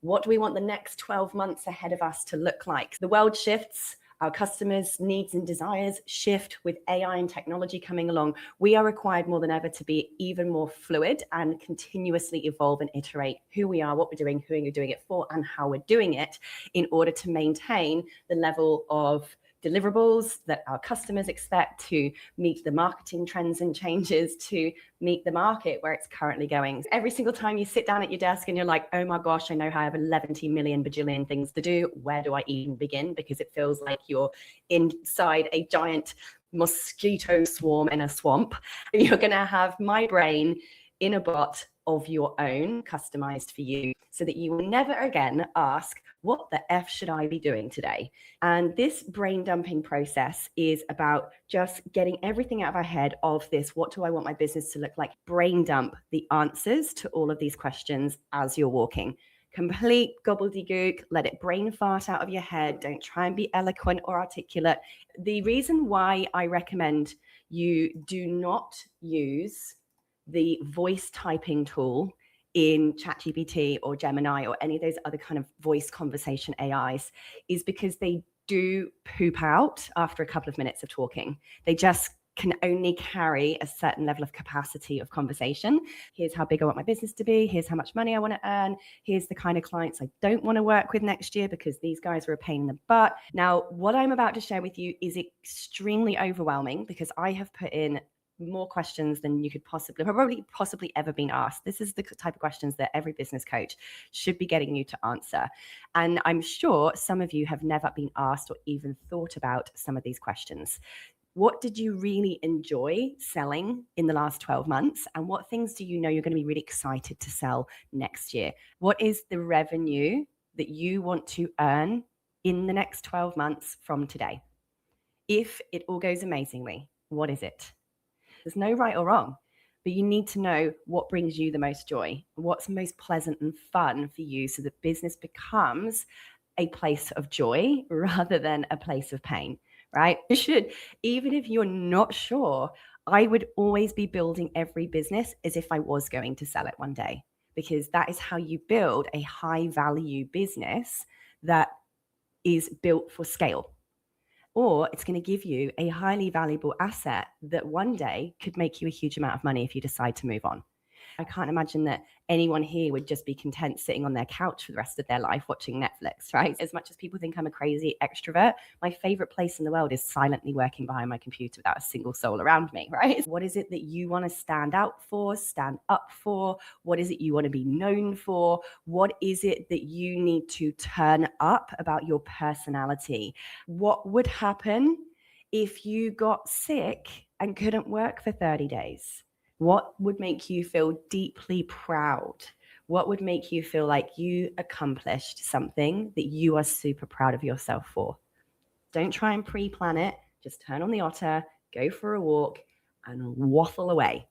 What do we want the next 12 months ahead of us to look like? The world shifts. Our customers' needs and desires shift with AI and technology coming along. We are required more than ever to be even more fluid and continuously evolve and iterate who we are, what we're doing, who we're doing it for, and how we're doing it in order to maintain the level of deliverables that our customers expect, to meet the marketing trends and changes, to meet the market where it's currently going. Every single time you sit down at your desk and you're like, oh my gosh, I know how I have 11 million bajillion things to do. Where do I even begin? Because it feels like you're inside a giant mosquito swarm in a swamp. You're going to have my brain in a bot of your own, customized for you, so that you will never again ask, what the F should I be doing today? And this brain dumping process is about just getting everything out of our head of this, what do I want my business to look like? Brain dump the answers to all of these questions as you're walking. Complete gobbledygook, let it brain fart out of your head. Don't try and be eloquent or articulate. The reason why I recommend you do not use the voice typing tool in ChatGPT or Gemini or any of those other kind of voice conversation AIs is because they do poop out after a couple of minutes of talking. They just can only carry a certain level of capacity of conversation. Here's how big I want my business to be. Here's how much money I want to earn. Here's the kind of clients I don't want to work with next year because these guys are a pain in the butt. Now, what I'm about to share with you is extremely overwhelming because I have put in more questions than you could possibly ever been asked. This is the type of questions that every business coach should be getting you to answer. And I'm sure some of you have never been asked or even thought about some of these questions. What did you really enjoy selling in the last 12 months? And what things do you know you're going to be really excited to sell next year? What is the revenue that you want to earn in the next 12 months from today? If it all goes amazingly, what is it? There's no right or wrong, but you need to know what brings you the most joy, what's most pleasant and fun for you, so that business becomes a place of joy rather than a place of pain, right? You should, even if you're not sure, I would always be building every business as if I was going to sell it one day, because that is how you build a high value business that is built for scale. Or it's going to give you a highly valuable asset that one day could make you a huge amount of money if you decide to move on. I can't imagine that anyone here would just be content sitting on their couch for the rest of their life watching Netflix, right? As much as people think I'm a crazy extrovert, my favorite place in the world is silently working behind my computer without a single soul around me, right? What is it that you want to stand out for, stand up for? What is it you want to be known for? What is it that you need to turn up about your personality? What would happen if you got sick and couldn't work for 30 days? What would make you feel deeply proud? What would make you feel like you accomplished something that you are super proud of yourself for? Don't try and pre-plan it. Just turn on the otter, go for a walk, and waffle away.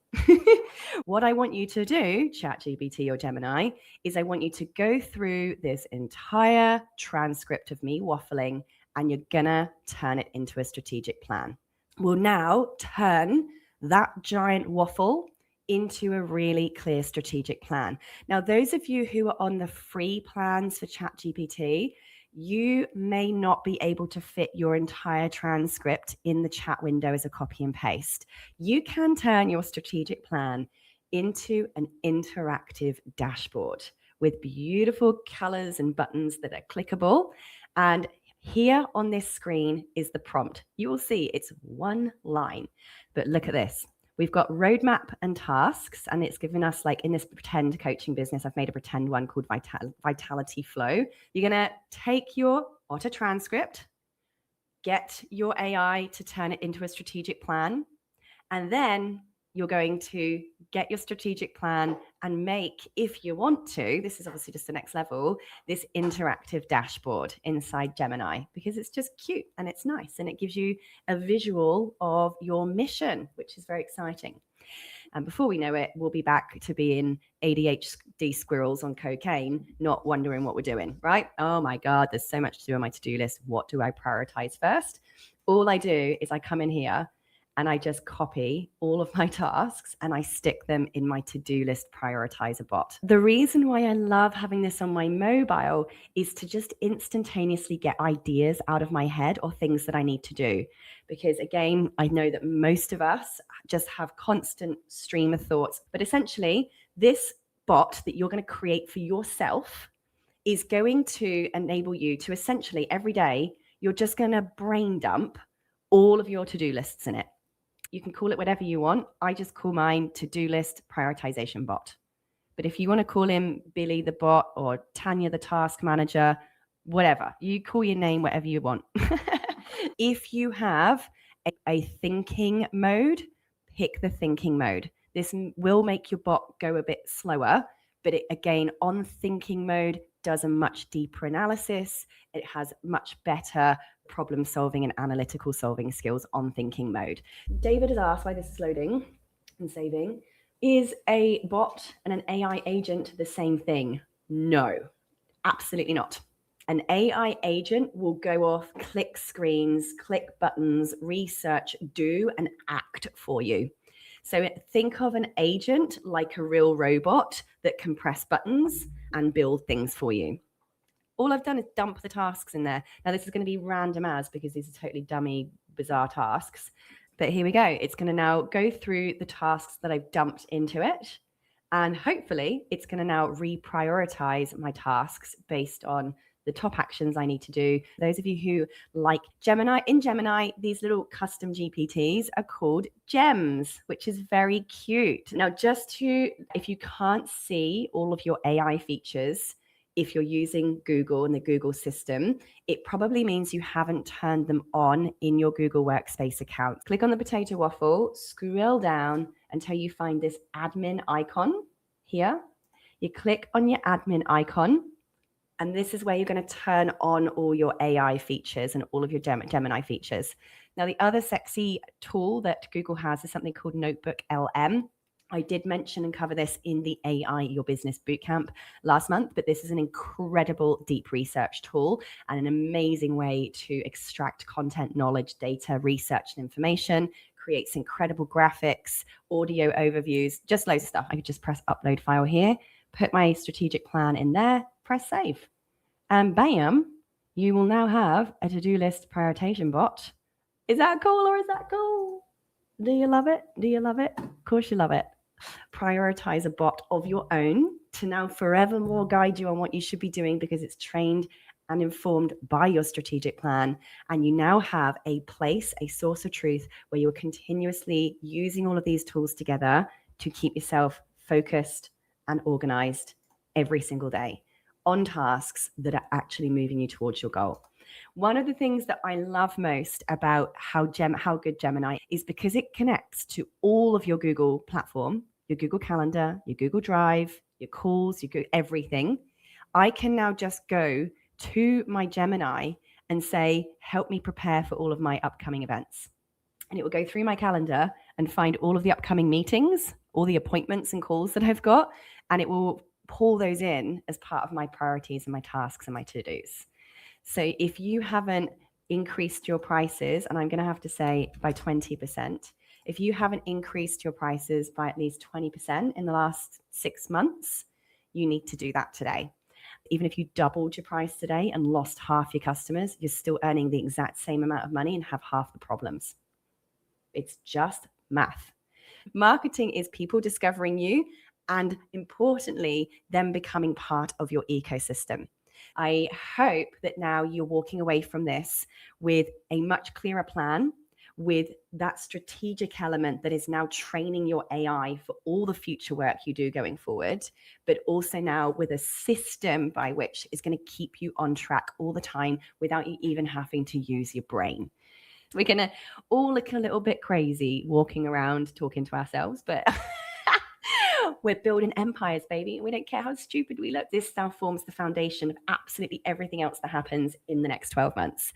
What I want you to do, ChatGPT or Gemini, is I want you to go through this entire transcript of me waffling, and you're gonna turn it into a strategic plan. We'll now turn that giant waffle into a really clear strategic plan. Now, those of you who are on the free plans for ChatGPT, you may not be able to fit your entire transcript in the chat window as a copy and paste. You can turn your strategic plan into an interactive dashboard with beautiful colors and buttons that are clickable. And here on this screen is the prompt. You will see it's one line, but look at this. We've got roadmap and tasks, and it's given us, like in this pretend coaching business, I've made a pretend one called Vitality Flow. You're going to take your auto transcript, get your AI to turn it into a strategic plan, and then you're going to get your strategic plan and make, if you want to, this is obviously just the next level, this interactive dashboard inside Gemini, because it's just cute and it's nice and it gives you a visual of your mission, which is very exciting. And before we know it, we'll be back to being ADHD squirrels on cocaine, not wondering what we're doing, right? Oh my God, there's so much to do on my to-do list. What do I prioritize first? All I do is I come in here and I just copy all of my tasks and I stick them in my to-do list prioritizer bot. The reason why I love having this on my mobile is to just instantaneously get ideas out of my head or things that I need to do. Because again, I know that most of us just have constant stream of thoughts, but essentially this bot that you're going to create for yourself is going to enable you to essentially every day, you're just going to brain dump all of your to-do lists in it. You can call it whatever you want. I just call mine to-do list prioritization bot. But if you want to call him Billy the bot or Tanya the task manager, whatever, you call your name whatever you want. If you have a thinking mode, pick the thinking mode. This will make your bot go a bit slower, but it, again, on thinking mode, does a much deeper analysis. It has much better problem solving and analytical solving skills on thinking mode. David has asked why this is loading and saving. Is a bot and an AI agent the same thing? No, absolutely not. An AI agent will go off, click screens, click buttons, research, do, and act for you. So think of an agent like a real robot that can press buttons and build things for you. All I've done is dump the tasks in there. Now, this is going to be random as because these are totally dummy, bizarre tasks. But here we go. It's going to now go through the tasks that I've dumped into it. And hopefully it's going to now reprioritize my tasks based on the top actions I need to do. Those of you who like Gemini, in Gemini, these little custom GPTs are called gems, which is very cute. Now, if you can't see all of your AI features, if you're using Google and the Google system, it probably means you haven't turned them on in your Google Workspace account. Click on the potato waffle, scroll down until you find this admin icon here. You click on your admin icon, and this is where you're going to turn on all your AI features and all of your Gemini features. Now, the other sexy tool that Google has is something called Notebook LM. I did mention and cover this in the AI Your Business Bootcamp last month, but this is an incredible deep research tool and an amazing way to extract content, knowledge, data, research, and information, creates incredible graphics, audio overviews, just loads of stuff. I could just press upload file here, put my strategic plan in there, press save, and bam, you will now have a to-do list prioritization bot. Is that cool or is that cool? Do you love it? Do you love it? Of course you love it. Prioritize a bot of your own to now forevermore guide you on what you should be doing because it's trained and informed by your strategic plan. And you now have a place, a source of truth where you're continuously using all of these tools together to keep yourself focused and organized every single day on tasks that are actually moving you towards your goal. One of the things that I love most about how good Gemini is because it connects to all of your Google platform, your Google Calendar, your Google Drive, your calls, your everything. I can now just go to my Gemini and say, help me prepare for all of my upcoming events. And it will go through my calendar and find all of the upcoming meetings, all the appointments and calls that I've got, and it will pull those in as part of my priorities and my tasks and my to-dos. So if you haven't increased your prices, and I'm going to have to say by 20%, if you haven't increased your prices by at least 20% in the last 6 months, you need to do that today. Even if you doubled your price today and lost half your customers, you're still earning the exact same amount of money and have half the problems. It's just math. Marketing is people discovering you and, importantly, them becoming part of your ecosystem. I hope that now you're walking away from this with a much clearer plan, with that strategic element that is now training your AI for all the future work you do going forward, but also now with a system by which is going to keep you on track all the time without you even having to use your brain. We're going to all look a little bit crazy walking around talking to ourselves, but we're building empires, baby. We don't care how stupid we look. This now forms the foundation of absolutely everything else that happens in the next 12 months.